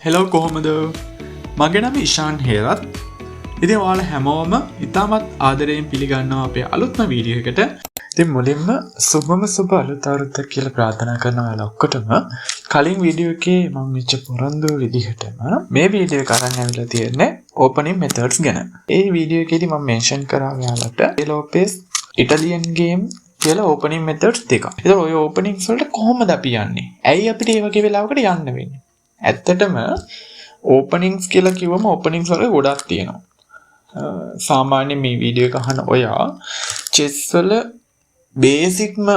Hello කොහොමද මගේ නම ඉෂාන් හේරත්. ඉතින් ඔයාලා හැමෝම ඉතාමත් ආදරයෙන් පිළිගන්නවා අපේ අලුත්ම වීඩියෝ එකට. ඉතින් මුලින්ම සුබම සුබ අලුත් අවුරුද්දක් කියලා ප්‍රාර්ථනා කරනවා ඔයාලා ඔක්කොටම. කලින් වීඩියෝ එකේ මම මෙච්ච පොරන්දු විදිහටම මේ වීඩියෝ එක අරන් ඇවිල්ලා තියෙන්නේ ඕපනින් මෙතඩ්ස් ගැන. ඒ වීඩියෝ එකේදී මම මෙන්ෂන් කරා ඔයාලට ලෝපෙස් ඉටලියන් ගේම් කියලා ඕපනින් මෙතඩ්ස් දෙකක්. ඒතකොට ඔය ඕපනින්ග්ස් වලට කොහොමද අපි යන්නේ? ඇයි අපිට මේ වගේ වෙලාවකට යන්න වෙන්නේ? ඇත්තටම ඕපනින්ග්ස් කියලා කිව්වම ඕපනින්ග්ස් වල ගොඩක් තියෙනවා. සාමාන්‍යයෙන් මේ වීඩියෝ එක අහන ඔයා චෙස් වල බේසික්ම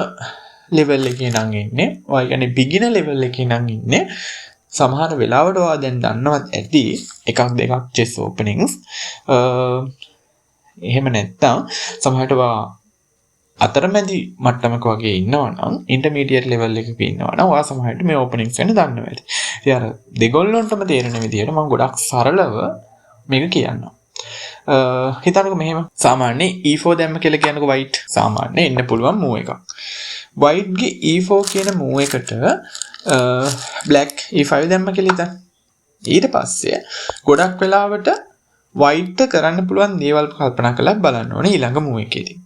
ලෙවල් එකේ නම් ඉන්නේ. ඔය කියන්නේ බිගිනර් ලෙවල් එකේ නම් ඉන්නේ. සමහර වෙලාවට ඔයා දැන් දන්නවත් ඇති එකක් දෙකක් චෙස් ඕපනින්ග්ස්. එහෙම නැත්තම් සමහරට ඔයා අතරමැදි මට්ටමක වගේ ඉන්නවා නම් ඉන්ටර්මීඩියට් ලෙවල් එකක ඉන්නවා නම් ඔයා සමහරට මේ ඕපනින්ග්ස් ගැන දන්නවා ඇති. ඉතින් අර දෙගොල්ලොන්ටම තේරෙන විදිහට මම ගොඩක් සරලව මේක කියන්නම්. හිතන්නකෝ මෙහෙම සාමාන්‍ය e4 දැම්ම කියලා කියනකෝ white සාමාන්‍ය එන්න පුළුවන් move එකක්. white ගේ e4 කියන move එකට black e5 දැම්ම කියලා හිතන්න. ඊට පස්සේ ගොඩක් වෙලාවට white කරන්න පුළුවන් දේවල් කල්පනා කරලා බලන්න ඕනේ ඊළඟ move එකේදී.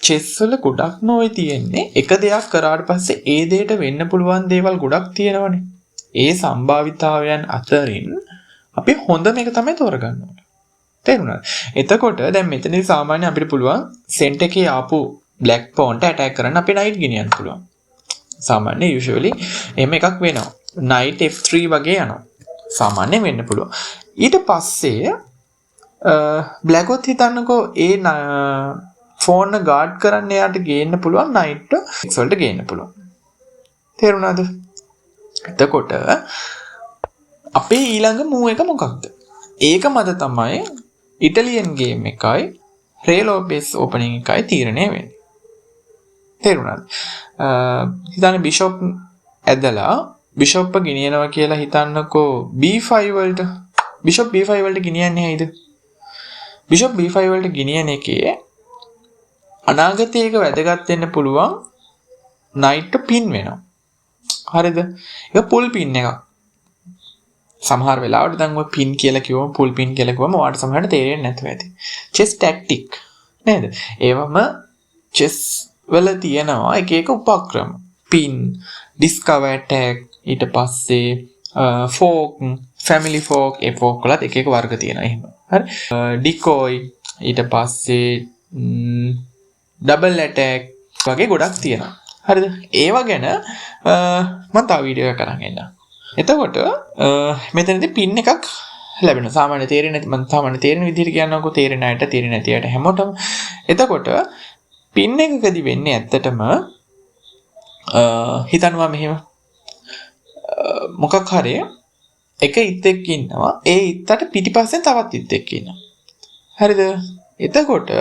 chess වල ගොඩක්ම ඔය තියෙන්නේ එක දෙයක් කරාට පස්සේ ඒ දෙයට වෙන්න පුළුවන් දේවල් ගොඩක් තියෙනවනේ. ඒ සම්භාවිතාවයන් අතරින් අපි හොඳම එක තමයි තෝරගන්න ඕනේ. තේරුණාද? එතකොට දැන් මෙතනදී සාමාන්‍ය අපිට පුළුවන් සෙන්ටර් එකේ ආපු black pawn ට attack කරන්න අපේ knight ගෙනියන්න පුළුවන්. සාමාන්‍ය usually එහෙම එකක් වෙනවා. knight f3 වගේ යනවා. සාමාන්‍ය වෙන්න පුළුවන්. ඊට පස්සේ black ඔත් හිතන්නකෝ ඒ ෆෝන් එක ගාඩ් කරන්න එයාට ගේන්න පුළුවන් knight x වලට ගේන්න පුළුවන්. තේරුණාද? එතකොට අපේ ඊළඟ move එක මොකක්ද? ඒක මත තමයි ඉටලියන් ගේම් එකයි රේ ලෝපෙස් ඕපනින් එකයි තීරණය වෙන්නේ. තේරුණාද? හිතන්න බිෂොප් ඇදලා බිෂොප්ව ගෙනියනවා කියලා හිතන්නකෝ b5 වලට. බිෂොප් b5 වලට ගෙනියන්නේ ඇයිද? බිෂොප් b5 වලට ගෙනියන එකේ අනාගතයේක වැදගත් වෙන්න පුළුවන් knight පින් වෙනවා. හරිද? ඒක පුල් පින් එකක්. සමහර වෙලාවට දැන් ඔය පින් කියලා කිව්වම පුල් පින් කියලා කිව්වම ඔයාලට සමහරට තේරෙන්නේ නැතුව ඇති. chess tactic නේද? ඒවම chess වල තියෙනවා එක එක උපක්‍රම. pin, discover attack, ඊට පස්සේ fork, family fork, ඒ fork වලත් එක එක වර්ග තියෙනවා එහෙම. හරි? decoy, ඊට පස්සේ double attack වගේ ගොඩක් තියෙනවා. හරිද? ඒවා ගැන මම තව වීඩියෝ එකක් කරන් එන්නම්. එතකොට මෙතනදී පින් එකක් ලැබෙනවා. සාමාන්‍ය තේරෙන්නේ නැති මම සාමාන්‍ය තේරෙන විදිහට කියනකො තේරෙන අයට තේරෙන්නේ නැති අයට හැමෝටම. එතකොට පින් එකකදී වෙන්නේ ඇත්තටම හිතනවා මෙහෙම මොකක් හරි එක ඉත්තෙක් ඉන්නවා. ඒ ඉත්තට පිටිපස්සෙන් තවත් ඉත්තෙක් ඉන්නවා. හරිද? එතකොට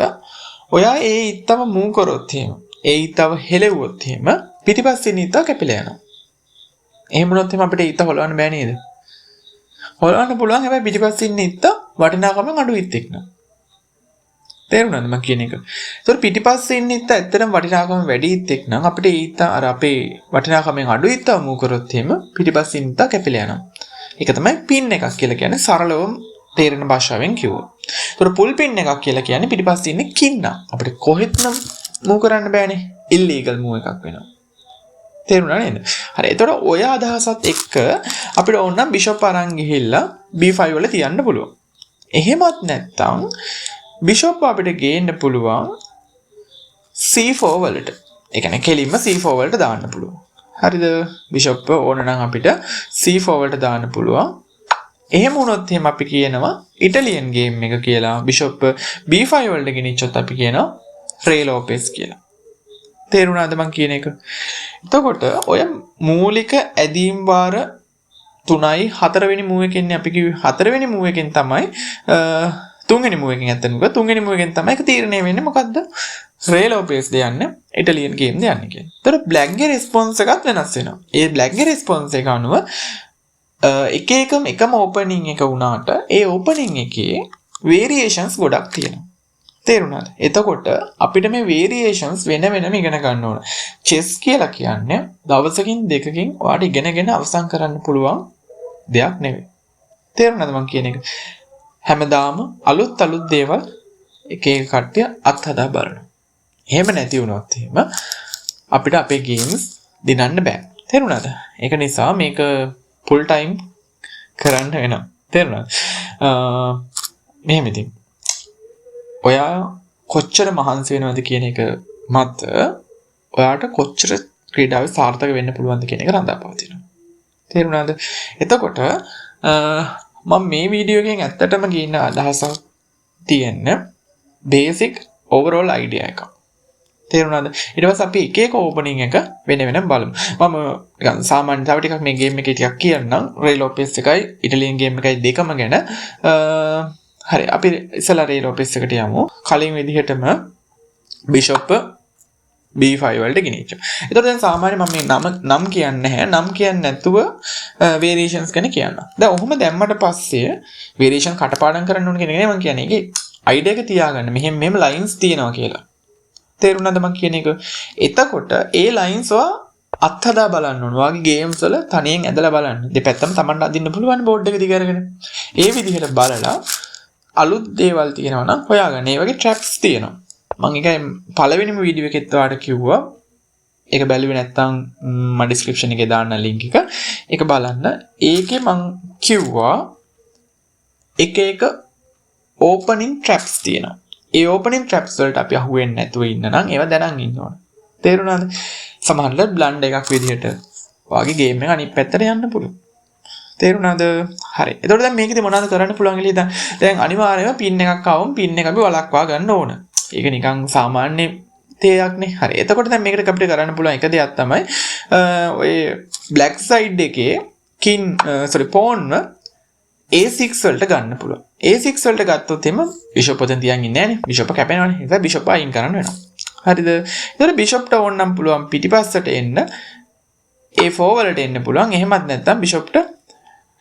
ඔයා ඒ ඉත්තම මූව් කරොත් එහෙම ඒ ඉත්තව හෙලෙව්වොත් එහෙම පිටිපස්සෙන් ඉත්ත කැපිලා යනවා. එහෙම වුණොත් එහෙම අපිට ඉත්ත හොලවන්න බෑ නේද? හොලවන්න පුළුවන් හැබැයි පිටිපස්සෙන් ඉත්ත වටිනාකමෙන් අඩු ඉත්තෙක් න ะ. තේරුණාද මම කියන එක? ඒතකොට පිටිපස්සෙන් ඉත්ත ඇත්තටම වටිනාකම වැඩි ඉත්තෙක් නම් අපිට ඉත්ත අර අපේ වටිනාකමෙන් අඩු ඉත්තව මූව් කරොත් එහෙම පිටිපස්සෙන් ඉත්ත කැපිලා යනවා. ඒක තමයි පින් එකක් කියලා කියන්නේ සරලවම තේරෙන භාෂාවෙන් කිව්වොත්. ඒතකොට පුල් පින් එකක් කියලා කියන්නේ පිටිපස්සේ ඉන්නේ කින්න. අපිට කොහෙත්ම මූව් කරන්න බෑනේ. ඉල්ලීගල් මූව් එකක් වෙනවා. තේරුණා නේද? හරි. ඒතකොට ඔය අදහසත් එක්ක අපිට ඕනනම් බිෂොප් අරන් ගිහිල්ලා b5 වල තියන්න පුළුවන්. එහෙමත් නැත්නම් බිෂොප් අපිට ගේන්න පුළුවන් c4 වලට. ඒ කියන්නේ කෙලින්ම c4 වලට දාන්න පුළුවන්. හරිද? බිෂොප් ඕන නම් අපිට c4 වලට දාන්න පුළුවන්. එහෙම වුණොත් එහෙම අපි කියනවා ඉටලියන් ගේම් එක කියලා. බිෂොප් b5 වලට ගෙනිච්චොත් අපි කියනවා රේ ලෝපෙස් කියලා. තේරුණාද මං කියන එක? එතකොට ඔය මූලික ඇදීම් වාර 3යි 4 වෙනි මූව් එකෙන්නේ අපි කිව්වේ 4 වෙනි මූව් එකෙන් තමයි 3 වෙනි මූව් එකෙන් ඇත්තටම 3 වෙනි මූව් එකෙන් තමයි ඒක තීරණය වෙන්නේ මොකද්ද? රේ ලෝපෙස් ද යන්නේ ඉටලියන් ගේම් ද යන්නේ කියන්නේ. එතකොට බ්ලැක් ගේ රෙස්පොන්ස් එකත් වෙනස් වෙනවා. ඒ බ්ලැක් ගේ රෙස්පොන්ස් එක අනුව එකම ඕපනින් එක වුණාට ඒ ඕපනින් එකේ වේරියේෂන්ස් ගොඩක් තියෙනවා. තේරුණාද? එතකොට අපිට මේ වේරියේෂන්ස් වෙන වෙනම ඉගෙන ගන්න ඕන. චෙස් කියලා කියන්නේ දවසකින් දෙකකින් ඔයාලට ඉගෙනගෙන අවසන් කරන්න පුළුවන් දෙයක් නෙවෙයි. තේරුණාද මං කියන එක? හැමදාම අලුත් දේවල් එක කට්ටිය අත්හදා බලනවා. එහෙම නැති වුණොත් එහෙම අපිට අපේ ගේම්ස් දිනන්න බෑ. තේරුණාද? ඒක නිසා මේක ෆුල් ටයිම් කරන්න වෙනවා. තේරුණාද? මෙහෙම ඉතින් ඔයා කොච්චර මහන්සි වෙනවද කියන එක මත ඔයාට කොච්චර ක්‍රීඩාවේ සාර්ථක වෙන්න පුළුවන්ද කියන එක රඳාපවතිනවා. තේරුණාද? එතකොට මම මේ වීඩියෝ එකෙන් ඇත්තටම ගින්න අදහසක් තියෙන බේසික් ඕවරෝල් අයිඩියා එකක්. තේරුණාද? ඊට පස්සේ අපි එක ඕපනින් එක වෙන බලමු. මම නිකන් සාමාන්‍ය තව ටිකක් මේ ගේම් එකේ ටිකක් කියන්නම්. රේ ලෝපෙස් එකයි ඉටලියන් ගේම් එකයි දෙකම ගැන. හරි අපි ඉස්සලා රේ ලෝපෙස් එකට යමු. කලින් විදිහටම බිෂොප් B5 වලට ගෙනිච්චා. එතකොට දැන් සාමාන්‍ය මම මේ නම් කියන්නේ නැහැ. නම් කියන්නේ නැතුව variations ගැන කියන්න. දැන් ඔහොම දැම්මට පස්සේ variation කටපාඩම් කරන්න ඕන කියන එක මම කියන්නේ. ඒකේ idea එක තියාගන්න. මෙහෙම lines තියෙනවා කියලා. තේරුණාද මම කියන එක? එතකොට ඒ lines අත්හදා බලන්න ඕන. වාගේ games වල තනියෙන් ඇදලා බලන්න. දෙපැත්තම Tamanට අදින්න පුළුවන් board එක දිග අරගෙන. ඒ විදිහට බලලා අලුත් දේවල් තියෙනවා නම් හොයාගන්න. ඒ වගේ traps තියෙනවා. මම ඒකයි පළවෙනිම වීඩියෝ එකෙත් ඔයාලට කිව්වා. ඒක බැලුවේ නැත්නම් මම ඩිස්ක්‍රිප්ෂන් එකේ දාන්න link එක. ඒක බලන්න. ඒකේ මම කිව්වා එක opening traps තියෙනවා. ඒ opening traps වලට අපි අහුවෙන්නේ නැතුව ඉන්න නම් ඒවා දැනන් ඉන්න ඕන. තේරුණාද? සමහරවිට බ්ලන්ඩ් එකක් විදිහට වාගේ ගේම් එක අනිත් පැත්තට යන්න පුළුවන්. තේරුණාද? හරි. එතකොට දැන් මේකෙදි මොනවද කරන්න පුළුවන් කියලා දැන් අනිවාර්යයෙන්ම පින් එකක් ආවම පින් එක අපි වලක්වා ගන්න ඕන. ඒක නිකන් සාමාන්‍ය තේයක්නේ. හරි. එතකොට දැන් මේකට අපිට කරන්න පුළුවන් එක දෙයක් තමයි ඔය black side එකේ pawn A6 වලට ගන්න පුළුවන්. A6 වලට ගත්තොත් එම bishop පොතෙන් තියන් ඉන්නේ නැහනේ. bishop කැපෙනවනේ. ඒ නිසා bishop අයින් කරන්න වෙනවා. හරිද? ඒතර bishop ට ඕන නම් පුළුවන් පිටිපස්සට එන්න A4 වලට එන්න පුළුවන්. එහෙමත් නැත්නම් bishop ට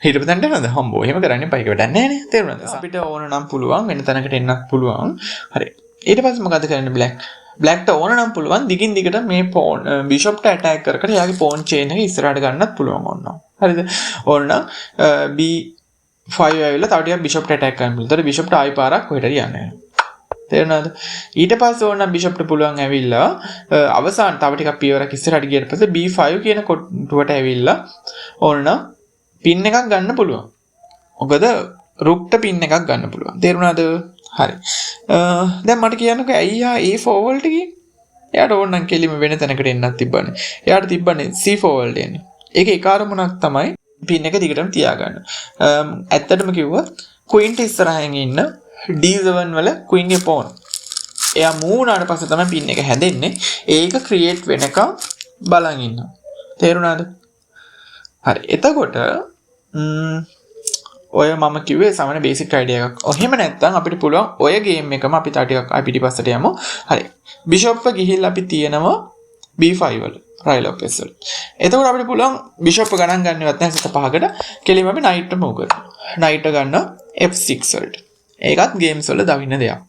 හිටපතන්ට නේද හම්බෝ. එහෙම කරන්න එපා. ඒක වැඩක් නැහැ නේ. තේරුණාද? අපිට ඕන නම් පුළුවන් වෙන තැනකට එන්නත් පුළුවන්. හරි. ඊට පස්සේ මොකද කරන්නේ black ට ඕන නම් පුළුවන් දිගින් දිගට මේ pawn bishop ට attack කර එයාගේ pawn chain එක ඉස්සරහට ගන්නත් පුළුවන් ඕනනම්. හරිද? ඕනනම් B5 ඇවිල්ලා තව ටිකක් bishop ට attack කරන්න පුළුවන්. ඒතර bishop ට ආයි පාරක් කොහෙට යන්නේ. තේරුණාද? ඊට පස්සේ ඕනනම් bishop ට පුළුවන් ඇවිල්ලා අවසාන තව ටිකක් පියවරක් ඉස්සරහට ගියට පස්සේ B5 කියන කොටුවට ඇවිල්ලා ඕනනම් pin එකක් ගන්න පුළුවන්. මොකද rook ට pin එකක් ගන්න පුළුවන්. තේරුණාද? හරි. දැන් මට කියන්නකෝ අයියා A4 වලට ගියේ. එයාට ඕන නම් කෙලිම වෙන තැනකට එන්නත් තිබ්බනේ. එයාට තිබ්බනේ C4 වලට එන්නේ. ඒකේ එක අරමුණක් තමයි pin එක දිගටම තියාගන්න. ඇත්තටම කිව්වොත් queen ට ඉස්සරහින් ඉන්න D7 වල queen ගේ pawn. එයා move වුණාට පස්සේ තමයි pin එක හැදෙන්නේ. ඒක create වෙනකම් බලන් ඉන්නවා. තේරුණාද? හරි. එතකොට ඔය මම කිව්වේ සාමාන්‍ය බේසික් අයිඩියා එකක්. එහෙම නැත්නම් අපිට පුළුවන් ඔය ගේම් එකම අපි තා ටිකක් ආයි පිටිපස්සට යමු. හරි. බිෂොප් එක ගිහිල්ලා අපි තියෙනවා B5 වල. රයි ලොපෙස් වල. එතකොට අපිට පුළුවන් බිෂොප් ගණන් ගන්නවත් නැහැ සත පහකට. කෙලින්ම අපි නයිට් එක මූව් කරනවා. නයිට් එක ගන්න F6 වලට. ඒකත් ගේම්ස් වල දකින්න දෙයක්.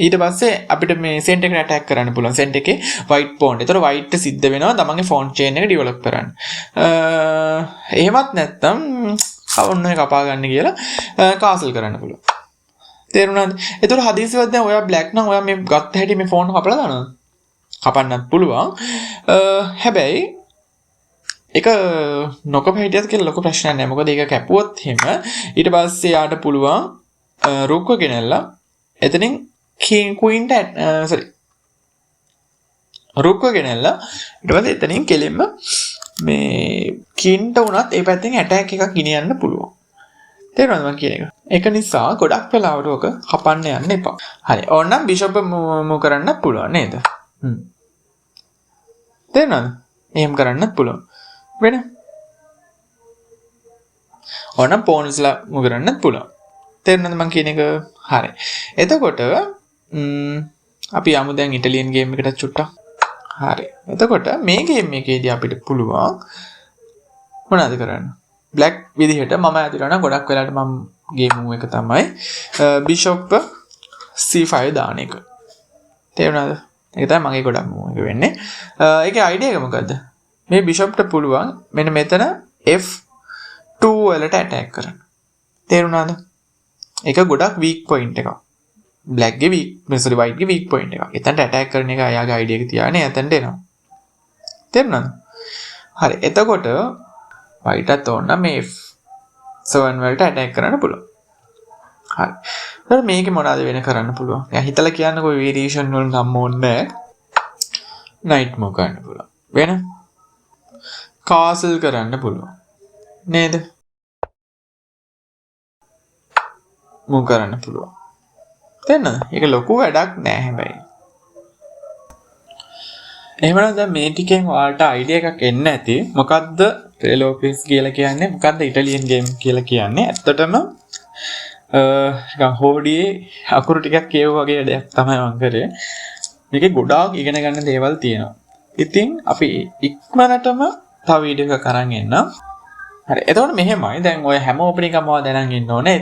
ඊට පස්සේ අපිට මේ සෙන්ට් එකට ඇටැක් කරන්න පුළුවන්. සෙන්ට් එකේ white pawn. ඒතර white සිද්ධ වෙනවා තමන්ගේ pawn chain එක develop කරන්න. එහෙමත් නැත්නම් ඔන්න ඔය කපා ගන්න කියලා කාසල් කරන්න පුළුවන්. තේරුණාද? ඒතර හදිසියවත් දැන් ඔයා black නම් ඔයා මේ ගත්ත හැටි මේ ෆෝන් කපලා දානවා. කපන්නත් පුළුවන්. හැබැයි ඒක නොකප හිටියත් කියලා ලොකු ප්‍රශ්නයක් නෑ. මොකද ඒක කැපුවොත් එහෙම ඊට පස්සේ යාට පුළුවන් රුක්ව ගෙනල්ලා එතනින් queen රුක්ව ගෙනල්ලා ඊට පස්සේ එතනින් කෙලින්ම මේ කින්ට උනත් ඒ පැත්තෙන් ඇටැක් එකක් ගෙනියන්න පුළුවන්. තේරුණාද මම කියන එක? ඒක නිසා ගොඩක් වෙලාවට ඔක කපන්න යන්න එපා. හරි. ඕනනම් බිෂොප් මූව් කරන්න පුළුවන් නේද? තේරුණාද? එහෙම කරන්නත් පුළුවන්. වෙන ඕනනම් පෝන්ස්ලා මූව් කරන්නත් පුළුවන්. තේරුණාද මම කියන එක? හරි. එතකොට අපි යමු දැන් ඉටලියන් ගේම් එකට චුට්ටක්. හරි. එතකොට මේ ගේම් එකේදී අපිට පුළුවන් මොනවද කරන්න? black විදිහට මම ඇදලා නම් ගොඩක් වෙලාවට මම ගේම් මූව් එක තමයි bishop c5 දාන එක. තේරුණාද? ඒක තමයි මගේ ගොඩක් මූව් එක වෙන්නේ. ඒකේ අයිඩියා එක මොකද්ද? මේ bishop ට පුළුවන් මෙන්න මෙතන f2 වලට ඇටැක් කරන්න. තේරුණාද? ඒක ගොඩක් weak point එකක්. black ගේ weak white ගේ weak point එකක්. එතනට attack කරන එක එයාගේ idea එක තියාගෙන එතනට එනවා. තේරුණාද? හරි. එතකොට white අත් ඕන මේ F7 වලට attack කරන්න පුළුවන්. හරි. ඊට මේකේ මොනවද වෙන කරන්න පුළුවන්? එයා හිතලා කියන්න કોઈ variation වල නම් ඕනේ knight move කරන්න පුළුවන්. වෙන castle කරන්න පුළුවන්. නේද? move කරන්න පුළුවන්. තේරෙනවද? ඒක ලොකු වැඩක් නෑ හැබැයි. එහෙමනම් දැන් මේ ටිකෙන් ඔයාලට අයිඩියා එකක් එන්න ඇති. මොකද්ද ප්‍රෙලෝපිස් කියලා කියන්නේ? මොකද්ද ඉටලියන් ගේම් කියලා කියන්නේ? ඇත්තටම නිකන් හොඩියේ අකුරු ටිකක් කියව වගේ දෙයක් තමයි මම කරේ. මේකේ ගොඩාක් ඉගෙන ගන්න දේවල් තියෙනවා. ඉතින් අපි ඉක්මනටම තව වීඩියෝ එකක් අරන් එන්නම්. හරි. එතකොට මෙහෙමයි. දැන් ඔය හැම ඕපනින් එකම දැනන් ඉන්න ඕනේ.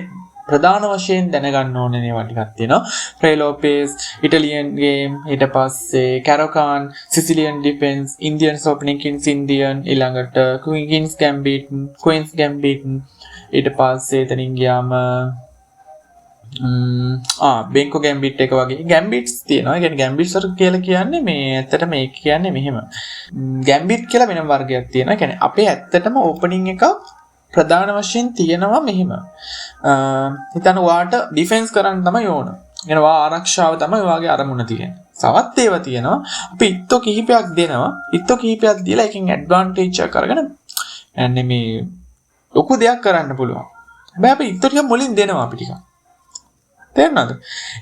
ප්‍රධාන වශයෙන් දැනගන්න ඕනේ ඒවා ටිකක් තියෙනවා. ප්‍රෙලෝපිස්, ඉටලියන් ගේම්, ඊට පස්සේ කැරොකාන්, සිසිලියන් ඩිෆෙන්ස්, ඉන්දියන් ඕපනින් කින්ස් ඉන්දියන්, ඊළඟට කින්ස් ගැම්බිට්, ක්වීන්ස් ගැම්බිට්, ඊට පස්සේ එතනින් ගියාම බෙන්කෝ ගැම්බිට් එක වගේ ගැම්බිට්ස් තියෙනවා. ඒ කියන්නේ ගැම්බිට්ස් කියලා කියන්නේ මේ ඇත්තටම මේක කියන්නේ මෙහෙම. ගැම්බිට් කියලා වෙනම වර්ගයක් තියෙනවා. ඒ කියන්නේ අපේ ඇත්තටම ඕපනින් එක ප්‍රධාන වශයෙන් තියෙනවා මෙහෙම. හිතන්න ඔයාට ඩිෆෙන්ස් කරන්න තමයි ඕන. يعني ඔයා ආරක්ෂාව තමයි ඔයාගේ අරමුණ තියෙන්නේ. සවත් ඒවා තියෙනවා. අපි ඉත්තෝ කිහිපයක් දෙනවා. ඉත්තෝ කිහිපයක් දීලා එකකින් ඇඩ්වාන්ටේජ් එක අරගෙන යන්නේ මේ ලොකු දෙයක් කරන්න පුළුවන්. හැබැයි අපි ඉත්තෝ ටික මුලින් දෙනවා අපි ටික. තේරුණාද?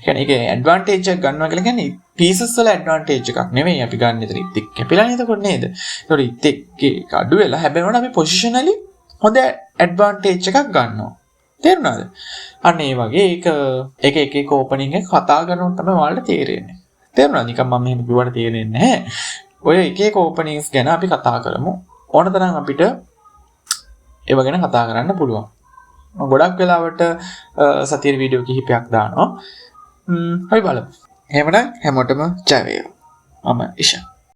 يعني ඒකේ ඇඩ්වාන්ටේජ් එක ගන්නවා කියලා කියන්නේ පීසස් වල ඇඩ්වාන්ටේජ් එකක් නෙමෙයි අපි ගන්න. එතන ඉත්තෙක් කැපිලානේ එතකොට නේද? ඒතකොට ඉත්තෙක්ගේ අඩු වෙලා හැබැයි වුණා අපි පොසිෂනලි හොඳ ඇඩ්වාන්ටේජ් එකක් ගන්නවා. තේරුණාද? අන්න ඒ වගේ ඒක එක ඕපනින් එක කතා කරනකොට තමයි ඔයාලට තේරෙන්නේ. තේරුණාද? නිකන් මම මෙහෙම කිව්වට තේරෙන්නේ නැහැ. ඔය එක ඕපනින්ස් ගැන අපි කතා කරමු. ඕන තරම් අපිට ඒව ගැන කතා කරන්න පුළුවන්. මම ගොඩක් වෙලාවට සතියේ වීඩියෝ කිහිපයක් දානවා. අපි බලමු. එහෙමනම් හැමෝටම ජය වේවා. මම ඉෂා